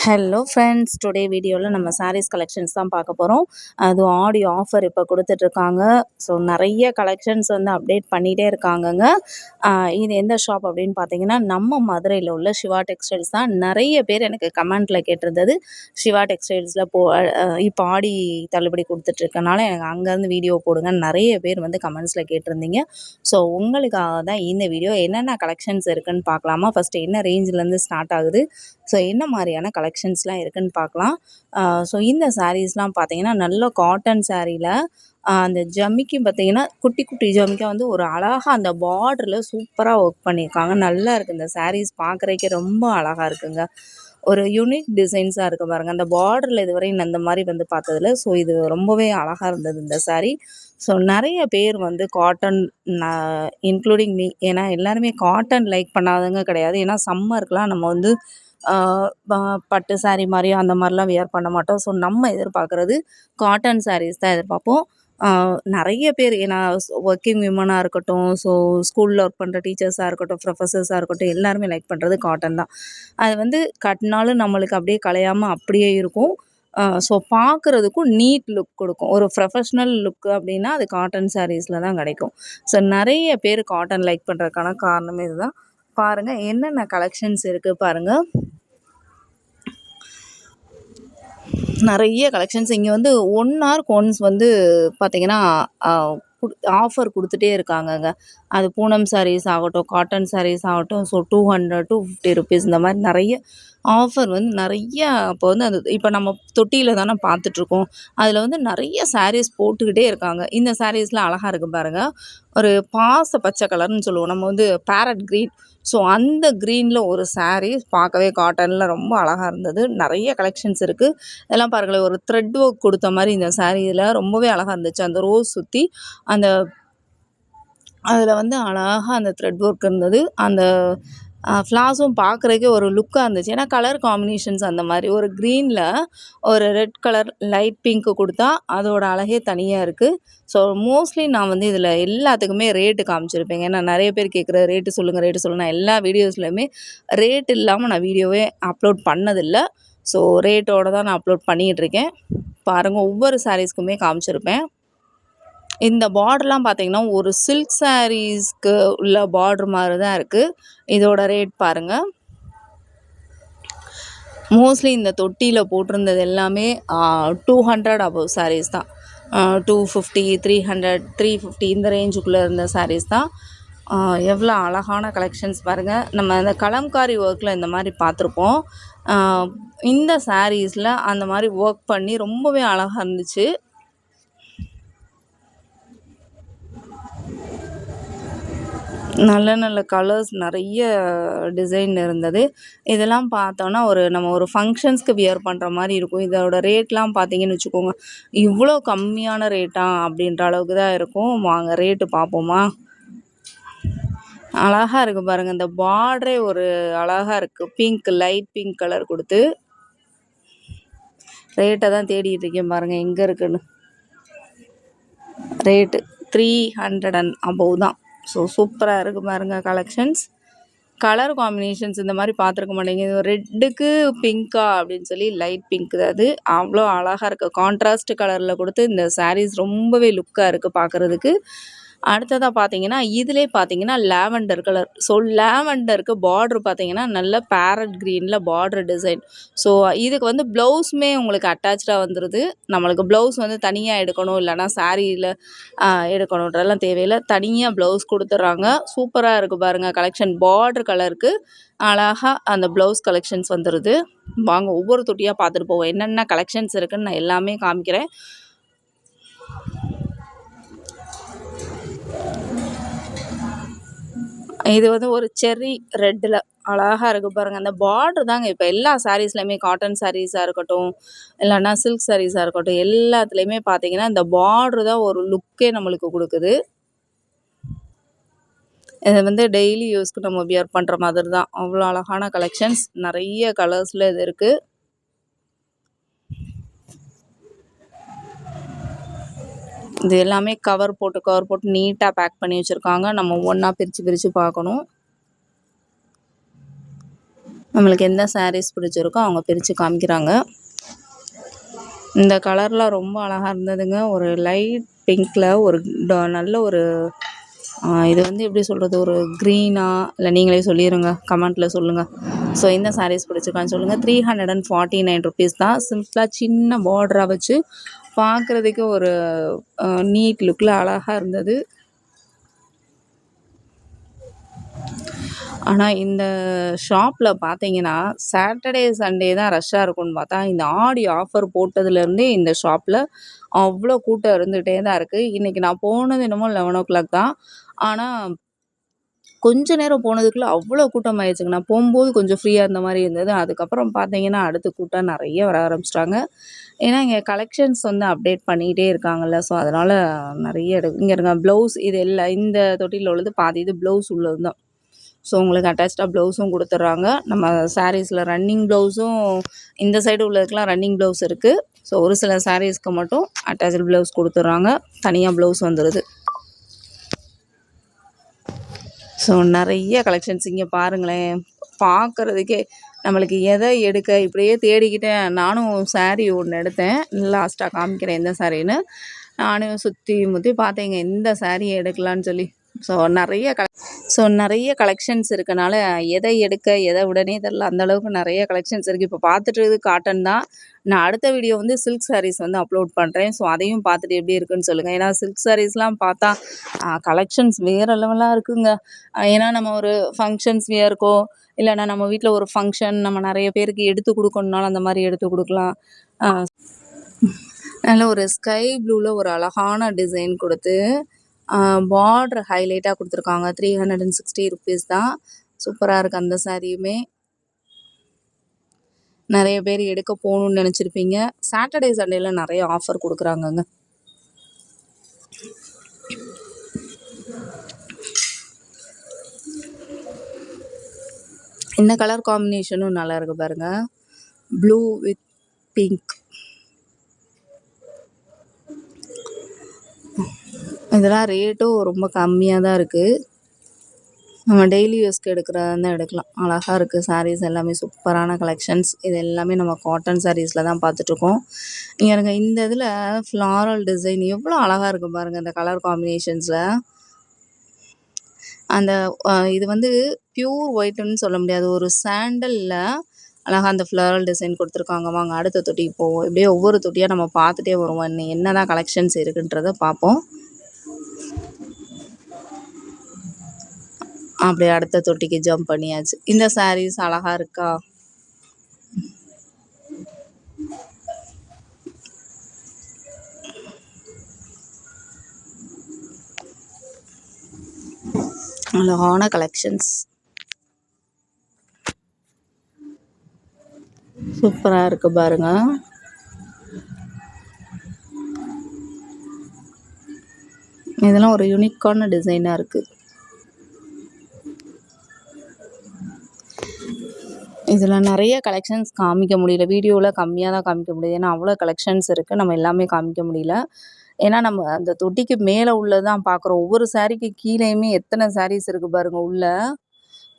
Hello friends, today வீடியோவில் நம்ம saris collections தான் பார்க்க போகிறோம். அது ஆடி ஆஃபர் இப்போ கொடுத்துட்ருக்காங்க. ஸோ நிறைய கலெக்ஷன்ஸ் வந்து அப்டேட் பண்ணிகிட்டே இருக்காங்கங்க. இது எந்த ஷாப் அப்படின்னு பார்த்தீங்கன்னா, நம்ம மதுரையில் உள்ள சிவா டெக்ஸ்டைல்ஸ் தான். நிறைய பேர் எனக்கு கமெண்ட்டில் கேட்டிருந்தது, சிவா டெக்ஸ்டைல்ஸில் இப்போ ஆடி தள்ளுபடி கொடுத்துட்ருக்கனால எனக்கு அங்கேருந்து வீடியோ போடுங்கன்னு நிறைய பேர் வந்து கமெண்ட்ஸில் கேட்டிருந்தீங்க. ஸோ உங்களுக்காக தான் இந்த வீடியோ. என்னென்ன கலெக்ஷன்ஸ் இருக்குதுன்னு பார்க்கலாமா? ஃபஸ்ட்டு என்ன ரேஞ்சிலேருந்து ஸ்டார்ட் ஆகுது, ஸோ என்ன மாதிரியான கலெக்ஷன்ஸ்லாம் இருக்குதுன்னு பார்க்கலாம். ஸோ இந்த சாரீஸ்லாம் பார்த்தீங்கன்னா நல்ல காட்டன் சாரியில் அந்த ஜமிக்கி பார்த்தீங்கன்னா குட்டி குட்டி ஜமிக்கா வந்து ஒரு அழகாக அந்த பார்டரில் சூப்பராக ஒர்க் பண்ணியிருக்காங்க. நல்லா இருக்குது. இந்த சாரீஸ் பார்க்குறதுக்கே ரொம்ப அழகாக இருக்குங்க. ஒரு யூனிக் டிசைன்ஸாக இருக்குது பாருங்கள். அந்த பார்டரில் இதுவரை அந்த மாதிரி வந்து பார்த்ததில்ல. ஸோ இது ரொம்பவே அழகாக இருந்தது இந்த சாரீ. ஸோ நிறைய பேர் வந்து காட்டன், இன்க்ளூடிங் மீ, ஏன்னா எல்லாருமே காட்டன் லைக் பண்ணாதவங்க கிடையாது. ஏன்னா சம்மருக்குலாம் நம்ம வந்து பட்டு சாரீ மாதிரியும் அந்த மாதிரிலாம் வியர் பண்ண மாட்டோம். ஸோ நம்ம எதிர்பார்க்குறது காட்டன் சாரீஸ் தான் எதிர்பார்ப்போம். நிறைய பேர், ஏன்னா ஒர்க்கிங் விமனாக இருக்கட்டும், ஸோ ஸ்கூலில் ஒர்க் பண்ணுற டீச்சர்ஸாக இருக்கட்டும், ப்ரொஃபஸர்ஸாக இருக்கட்டும், எல்லாருமே லைக் பண்ணுறது காட்டன் தான். அது வந்து கட்டினாலும் நம்மளுக்கு அப்படியே கலையாமல் அப்படியே இருக்கும். ஸோ பார்க்குறதுக்கும் நீட் லுக் கொடுக்கும். ஒரு ப்ரொஃபஷ்னல் லுக்கு அப்படின்னா அது காட்டன் சாரீஸில் தான் கிடைக்கும். ஸோ நிறைய பேர் காட்டன் லைக் பண்ணுறதுக்கான காரணமே இதுதான். பாருங்கள் என்னென்ன கலெக்ஷன்ஸ் இருக்குது பாருங்கள். நிறைய கலெக்ஷன்ஸ் இங்கே வந்து 1 ஹார்க்கு ஒன்ஸ் வந்து பார்த்திங்கன்னா ஆஃபர் கொடுத்துட்டே இருக்காங்கங்க. அது பூனம் சாரீஸ் ஆகட்டும், காட்டன் சாரீஸ் ஆகட்டும், ஸோ 200 250 ருபீஸ் இந்த மாதிரி நிறைய ஆஃபர் வந்து நிறைய. அப்போ வந்து அது இப்போ நம்ம தொட்டியில் தானே பார்த்துட்ருக்கோம். அதில் வந்து நிறைய சாரீஸ் போட்டுக்கிட்டே இருக்காங்க. இந்த சாரீஸ்லாம் அழகாக இருக்குது பாருங்கள். ஒரு பாச பச்சை கலர்னு சொல்லுவோம் நம்ம, வந்து பேரட் க்ரீன். ஸோ அந்த க்ரீனில் ஒரு சாரீ பார்க்கவே காட்டனில் ரொம்ப அழகாக இருந்தது. நிறைய கலெக்ஷன்ஸ் இருக்குது. இதெல்லாம் பாருங்களேன், ஒரு த்ரெட் ஒர்க் கொடுத்த மாதிரி இந்த சாரியில் ரொம்பவே அழகாக இருந்துச்சு. அந்த ரோஸ் சுற்றி அந்த அதில் வந்து அழகாக அந்த த்ரெட் ஒர்க் இருந்தது. அந்த ஃப்ளாஸும் பார்க்குறதுக்கே ஒரு லுக்காக இருந்துச்சு. ஏன்னா கலர் காம்பினேஷன்ஸ் அந்த மாதிரி ஒரு க்ரீனில் ஒரு ரெட் கலர் லைட் பிங்க்கு கொடுத்தா அதோட அழகே தனியாக இருக்குது. ஸோ மோஸ்ட்லி நான் வந்து இதில் எல்லாத்துக்குமே ரேட்டு காமிச்சிருப்பேங்க. ஏன்னா நிறைய பேர் கேட்குற ரேட்டு சொல்லுங்கள், ரேட்டு சொல்லுங்கள். நான் எல்லா வீடியோஸ்லையுமே ரேட் இல்லாமல் நான் வீடியோவே அப்லோட் பண்ணதில்லை. ஸோ ரேட்டோடு தான் நான் அப்லோட் பண்ணிகிட்ருக்கேன். பாருங்கள், ஒவ்வொரு சாரீஸ்க்குமே காமிச்சிருப்பேன். இந்த பார்டர்லாம் பார்த்தீங்கன்னா ஒரு சில்க் சாரீஸ்க்கு உள்ள பார்டர் மாதிரி தான் இருக்குது. இதோட ரேட் பாருங்கள். மோஸ்ட்லி இந்த தொட்டியில் போட்டிருந்தது எல்லாமே 200 அபவ் சாரீஸ் தான். 250, 300, 350 இந்த ரேஞ்சுக்குள்ளே இருந்த சாரீஸ் தான். எவ்வளோ அழகான கலெக்ஷன்ஸ் பாருங்கள். நம்ம இந்த கலம்காரி ஒர்க்கில் இந்த மாதிரி பார்த்துருப்போம். இந்த சாரீஸில் அந்த மாதிரி ஒர்க் பண்ணி ரொம்பவே அழகாக இருந்துச்சு. நல்ல நல்ல கலர்ஸ், நிறைய டிசைன் இருந்தது. இதெல்லாம் பார்த்தோன்னா நம்ம ஒரு ஃபங்க்ஷன்ஸ்க்கு வியர் பண்ணுற மாதிரி இருக்கும். இதோட ரேட்லாம் பார்த்தீங்கன்னு வச்சுக்கோங்க, இவ்வளோ கம்மியான ரேட்டா அப்படின்ற அளவுக்கு தான் இருக்கும். வாங்க ரேட்டு பார்ப்போமா? அழகாக இருக்குது பாருங்கள். இந்த பார்டரே ஒரு அழகாக இருக்குது. பிங்க், லைட் பிங்க் கலர் கொடுத்து. ரேட்டை தான் தேடிட்டு இருக்கேன் பாருங்கள் எங்கே இருக்குன்னு. ரேட்டு 300 அண்ட் அபவ் தான். ஸோ சூப்பராக இருக்குது பாருங்கள் கலெக்ஷன்ஸ். கலர் காம்பினேஷன்ஸ் இந்த மாதிரி பார்த்துருக்க மாட்டேங்க. இது ரெட்டுக்கு பிங்க்கா அப்படின்னு சொல்லி லைட் பிங்க் அது அவ்வளோ அழகாக இருக்குது. கான்ட்ராஸ்ட் கலரில் கொடுத்து இந்த சாரீஸ் ரொம்பவே லுக்காக இருக்குது பார்க்குறதுக்கு. அடுத்ததாக பார்த்தீங்கன்னா இதிலே பார்த்தீங்கன்னா லாவெண்டர் கலர். ஸோ லாவெண்டருக்கு பார்ட்ரு பார்த்தீங்கன்னா நல்ல பேரட் க்ரீனில் பார்ட்ரு டிசைன். ஸோ இதுக்கு வந்து ப்ளவுஸுமே உங்களுக்கு அட்டாச்சாக வந்துடுது. நம்மளுக்கு ப்ளவுஸ் வந்து தனியாக எடுக்கணும், இல்லைனா சாரியில் எடுக்கணுன்றதெல்லாம் தேவையில்லை. தனியாக ப்ளவுஸ் கொடுத்துட்றாங்க. சூப்பராக இருக்குது பாருங்கள் கலெக்ஷன். பார்ட்ரு கலருக்கு அழகாக அந்த ப்ளவுஸ் கலெக்ஷன்ஸ் வந்துடுது. வாங்க ஒவ்வொரு தொட்டியாக பார்த்துட்டு போவோம். என்னென்ன கலெக்ஷன்ஸ் இருக்குதுன்னு நான் எல்லாமே காமிக்கிறேன். இது வந்து ஒரு செர்ரி ரெட்டில் அழகாக இருக்குது பாருங்கள். அந்த பார்டர் தாங்க இப்போ எல்லா சாரீஸ்லையுமே, காட்டன் சாரீஸாக இருக்கட்டும், இல்லைன்னா சில்க் சாரீஸாக இருக்கட்டும், எல்லாத்துலேயுமே பார்த்தீங்கன்னா இந்த பார்டர் தான் ஒரு லுக்கே நம்மளுக்கு கொடுக்குது. இது வந்து டெய்லி யூஸ்க்கு நம்ம வியர் பண்ணுற மாதிரி தான். அவ்வளோ அழகான கலெக்ஷன்ஸ், நிறைய கலர்ஸில் இது இருக்குது. இது எல்லாமே கவர் போட்டு நீட்டாக பேக் பண்ணி வச்சுருக்காங்க. நம்ம ஒவ்வொன்றா பிரித்து பார்க்கணும். நம்மளுக்கு எந்த சாரீஸ் பிடிச்சிருக்கோ அவங்க பிரித்து காமிக்கிறாங்க. இந்த கலர்லாம் ரொம்ப அழகாக இருந்ததுங்க. ஒரு லைட் பிங்க்கில் ஒரு நல்ல ஒரு இது வந்து எப்படி சொல்கிறது, ஒரு க்ரீனா இல்லை நீங்களே சொல்லிடுங்க, கமெண்ட்டில் சொல்லுங்கள். ஸோ இந்த சாரீஸ் பிடிச்சிருக்கான்னு சொல்லுங்கள். 349 ருபீஸ் தான். சிம்பிளாக சின்ன பார்டராக வச்சு பார்க்குறதுக்கு ஒரு நீட் லுக்கில் அழகாக இருந்தது. ஆனால் இந்த ஷாப்பில் பார்த்தீங்கன்னா சாட்டர்டே சண்டே தான் ரஷ்ஷாக இருக்கும்னு பார்த்தா, இந்த ஆடி ஆஃபர் போட்டதுலேருந்தே இந்த ஷாப்பில் அவ்வளோ கூட்டம் இருந்துகிட்டே தான் இருக்குது. இன்றைக்கி நான் போனது என்னமோ 11:00 தான். ஆனால் கொஞ்ச நேரம் போனதுக்குள்ளே அவ்வளோ கூட்டம் ஆயிடுச்சுங்க. நான் போகும்போது கொஞ்சம் ஃப்ரீயாக இருந்த மாதிரி இருந்தது. அதுக்கப்புறம் பார்த்தீங்கன்னா அடுத்த கூட்டம் நிறைய வர ஆரம்பிச்சிட்டாங்க. ஏன்னா இங்கே கலெக்ஷன்ஸ் வந்து அப்டேட் பண்ணிக்கிட்டே இருக்காங்கல்ல. ஸோ அதனால் நிறைய இங்கே இருங்க ப்ளவுஸ் இது எல்லாம் இந்த தொட்டியில் உள்ளது பாதி இது ப்ளவுஸ் உள்ளது தான். ஸோ உங்களுக்கு அட்டாச்சாக ப்ளவுஸும் கொடுத்துட்றாங்க. நம்ம சாரீஸில் ரன்னிங் ப்ளவுஸும் இந்த சைடு உள்ளதுக்கெலாம் ரன்னிங் ப்ளவுஸ் இருக்குது. ஸோ ஒரு சில சாரீஸ்க்கு மட்டும் அட்டாச்சு ப்ளவுஸ் கொடுத்துட்றாங்க. தனியாக ப்ளவுஸ் வந்துடுது. ஸோ நிறைய கலெக்ஷன்ஸ் இங்கே பாருங்களேன். பார்க்குறதுக்கே நம்மளுக்கு எதை எடுக்க இப்படியே தேடிக்கிட்டேன். நானும் சாரீ ஒன்று எடுத்தேன். லாஸ்ட்டாக காமிக்கிறேன் எந்த சாரின்னு. நானும் சுற்றி முற்றி பார்த்தேங்க எந்த சாரீ எடுக்கலான்னு சொல்லி. ஸோ நிறைய கலெக்ஷன்ஸ் இருக்கனால எதை எடுக்க எதை உடனே தெரில. அந்தளவுக்கு நிறைய கலெக்ஷன்ஸ் இருக்குது. இப்போ பார்த்துட்டு இருக்குது காட்டன் தான். நான் அடுத்த வீடியோ வந்து சில்க் சாரீஸ் வந்து அப்லோட் பண்ணுறேன். ஸோ அதையும் பார்த்துட்டு எப்படி இருக்குன்னு சொல்லுங்கள். ஏன்னா சில்க் சாரீஸ்லாம் பார்த்தா கலெக்ஷன்ஸ் வேறு லெவலாக இருக்குங்க. ஏன்னா நம்ம ஒரு ஃபங்க்ஷன்ஸ் வியர்க்கோ இல்லைன்னா நம்ம வீட்டில் ஒரு ஃபங்க்ஷன் நம்ம நிறைய பேருக்கு எடுத்து கொடுக்கணுனாலும் அந்த மாதிரி எடுத்து கொடுக்கலாம். நல்ல ஒரு ஸ்கை ப்ளூவில் ஒரு அழகான டிசைன் கொடுத்து பார்டர் ஹைலைட்டாக கொடுத்துருக்காங்க. 360 ருபீஸ் தான். சூப்பராக இருக்குது அந்த சாரியுமே. நிறைய பேர் எடுக்க போகணுன்னு நினச்சிருப்பீங்க. சாட்டர்டே சண்டேல நிறைய ஆஃபர் கொடுக்குறாங்கங்க. இந்த கலர் காம்பினேஷனும் நல்லா இருக்கு பாருங்க. Blue with pink. இதெல்லாம் ரேட்டும் ரொம்ப கம்மியாக தான் இருக்குது. நம்ம டெய்லி யூஸ்க்கு எடுக்கிறதா தான் எடுக்கலாம். அழகாக இருக்குது சாரீஸ் எல்லாமே. சூப்பரான கலெக்ஷன்ஸ். இது எல்லாமே நம்ம காட்டன் சாரீஸில் தான் பார்த்துட்ருக்கோம். இங்கே இருங்க இந்த இதில் ஃப்ளாரல் டிசைன் எவ்வளோ அழகாக இருக்குது பாருங்கள். இந்த கலர் காம்பினேஷன்ஸில் அந்த இது வந்து பியூர் ஒயிட்டுன்னு சொல்ல முடியாது. ஒரு சாண்டலில் அழகாக அந்த ஃப்ளாரல் டிசைன் கொடுத்துருக்காங்க. வாங்க அடுத்த தொட்டிக்கு போவோம். இப்படியே ஒவ்வொரு தொட்டியாக நம்ம பார்த்துட்டே வருவோம். இன்னும் என்ன தான் கலெக்ஷன்ஸ் இருக்குன்றதை பார்ப்போம். அப்படியே அடுத்த தொட்டிக்கு ஜம்ப் பண்ணியாச்சு. இந்த சாரீஸ் அழகாக இருக்கா? அழகான கலெக்ஷன்ஸ். சூப்பராக இருக்குது பாருங்க. இதெல்லாம் ஒரு யூனிக்கான டிசைனாக இருக்குது. இதில் நிறைய கலெக்ஷன்ஸ் காமிக்க முடியல. வீடியோவில் கம்மியாக தான் காமிக்க முடியுது. ஏன்னா அவ்வளோ கலெக்ஷன்ஸ் இருக்குது. நம்ம எல்லாமே காமிக்க முடியல. ஏன்னா நம்ம அந்த தொட்டிக்கு மேலே உள்ளது தான் பார்க்குறோம். ஒவ்வொரு சாரீக்கு கீழேயுமே எத்தனை சாரீஸ் இருக்குது பாருங்கள். உள்ள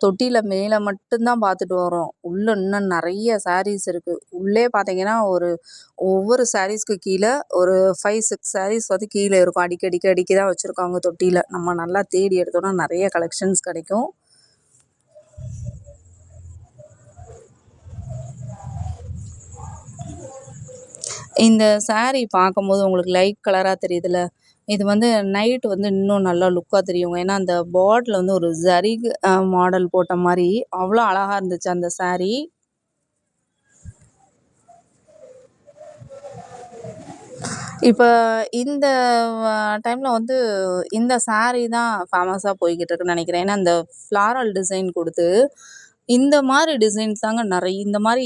தொட்டியில் மேலே மட்டும்தான் பார்த்துட்டு வரோம். உள்ளே இன்னும் நிறைய சாரீஸ் இருக்குது. உள்ளே பார்த்தீங்கன்னா ஒவ்வொரு சாரீஸ்க்கு கீழே ஒரு 5-6 சாரீஸ் வந்து கீழே இருக்கும். அடிக்கி தான் வச்சுருக்காங்க தொட்டியில். நம்ம நல்லா தேடி எடுத்தோன்னா நிறைய கலெக்ஷன்ஸ் கிடைக்கும். இந்த சாரீ பார்க்கும்போது உங்களுக்கு லைட் கலராக தெரியுதுல்ல. இது வந்து நைட் வந்து இன்னும் நல்லா லுக்காக தெரியுங்க. ஏன்னா அந்த பார்டரில் வந்து ஒரு ஜரிகை மாடல் போட்ட மாதிரி அவ்வளோ அழகாக இருந்துச்சு அந்த சாரீ. இப்போ இந்த டைமில் வந்து இந்த சாரீ தான் ஃபேமஸாக போய்கிட்டு இருக்குன்னு நினைக்கிறேன். ஏன்னா இந்த ஃப்ளாரல் டிசைன் கொடுத்து இந்த மாதிரி டிசைன்ஸ் தாங்க இந்த மாதிரி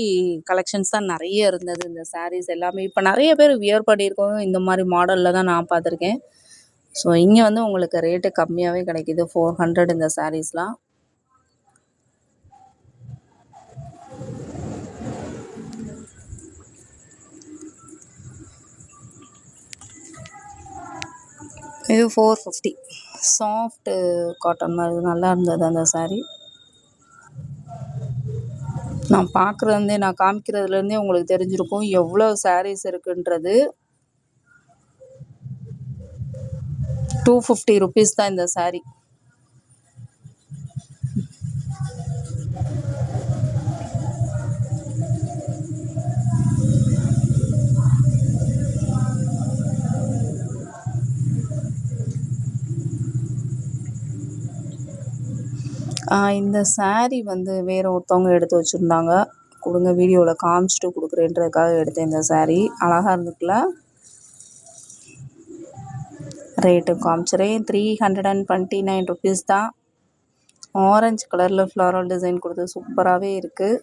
கலெக்ஷன்ஸ் தான் நிறைய இருந்தது. இந்த சாரீஸ் எல்லாமே இப்போ நிறைய பேர் வியர் பண்ணியிருக்கோம். இந்த மாதிரி மாடலில் தான் நான் பார்த்துருக்கேன். ஸோ இங்கே வந்து உங்களுக்கு ரேட்டு கம்மியாகவே கிடைக்கிது. 400 இந்த சாரீஸ்லாம். இது 450. சாஃப்ட்டு காட்டன் மாதிரி நல்லா இருந்தது அந்த சாரீ. நான் பார்க்குறதுலேருந்தே நான் காமிக்கிறதுலேருந்தே உங்களுக்கு தெரிஞ்சிருக்கும் எவ்வளோ சாரீஸ் இருக்குன்றது. 250 ருபீஸ் தான் இந்த சாரீ. இந்த சாரீ வந்து வேறு ஒருத்தவங்க எடுத்து வச்சுருந்தாங்க. கொடுங்க வீடியோவில் காமிச்சிட்டு கொடுக்குறேன்றதுக்காக எடுத்தேன் இந்த சாரீ. அழகாக இருந்துக்குல்ல. ரேட்டு காமிச்சிறேன். 329 ருபீஸ் தான். ஆரஞ்சு கலரில் ஃப்ளாரல் டிசைன் கொடுத்து சூப்பராகவே இருக்குது.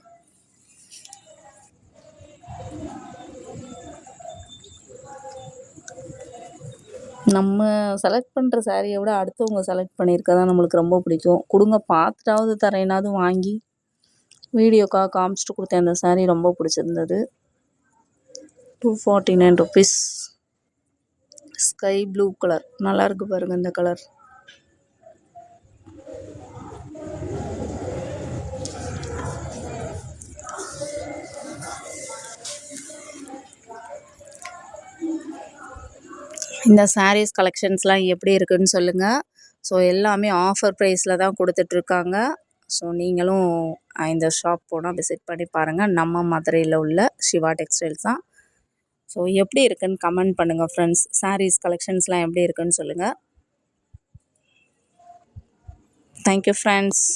நம்ம செலக்ட் பண்ணுற சாரியை விட அடுத்தவங்க செலக்ட் பண்ணியிருக்க தான் நம்மளுக்கு ரொம்ப பிடிக்கும். கொடுங்க பார்த்துட்டாவது தரேனாவது வாங்கி வீடியோக்காக காமிச்சிட்டு கொடுத்தேன். அந்த சாரீ ரொம்ப பிடிச்சிருந்தது. 249 ருபீஸ். ஸ்கை ப்ளூ கலர் நல்லாயிருக்கு பாருங்கள் இந்த கலர். இந்த சாரீஸ் கலெக்ஷன்ஸ்லாம் எப்படி இருக்குதுன்னு சொல்லுங்கள். ஸோ எல்லாமே ஆஃபர் ப்ரைஸில் தான் கொடுத்துட்ருக்காங்க. ஸோ நீங்களும் இந்த ஷாப் போனால் விசிட் பண்ணி பாருங்கள். நம்ம மதுரையில் உள்ள சிவா டெக்ஸ்டைல்ஸ் தான். ஸோ எப்படி இருக்குன்னு கமெண்ட் பண்ணுங்கள் ஃப்ரெண்ட்ஸ். சாரீஸ் கலெக்ஷன்ஸ்லாம் எப்படி இருக்குன்னு சொல்லுங்கள். Thank you friends.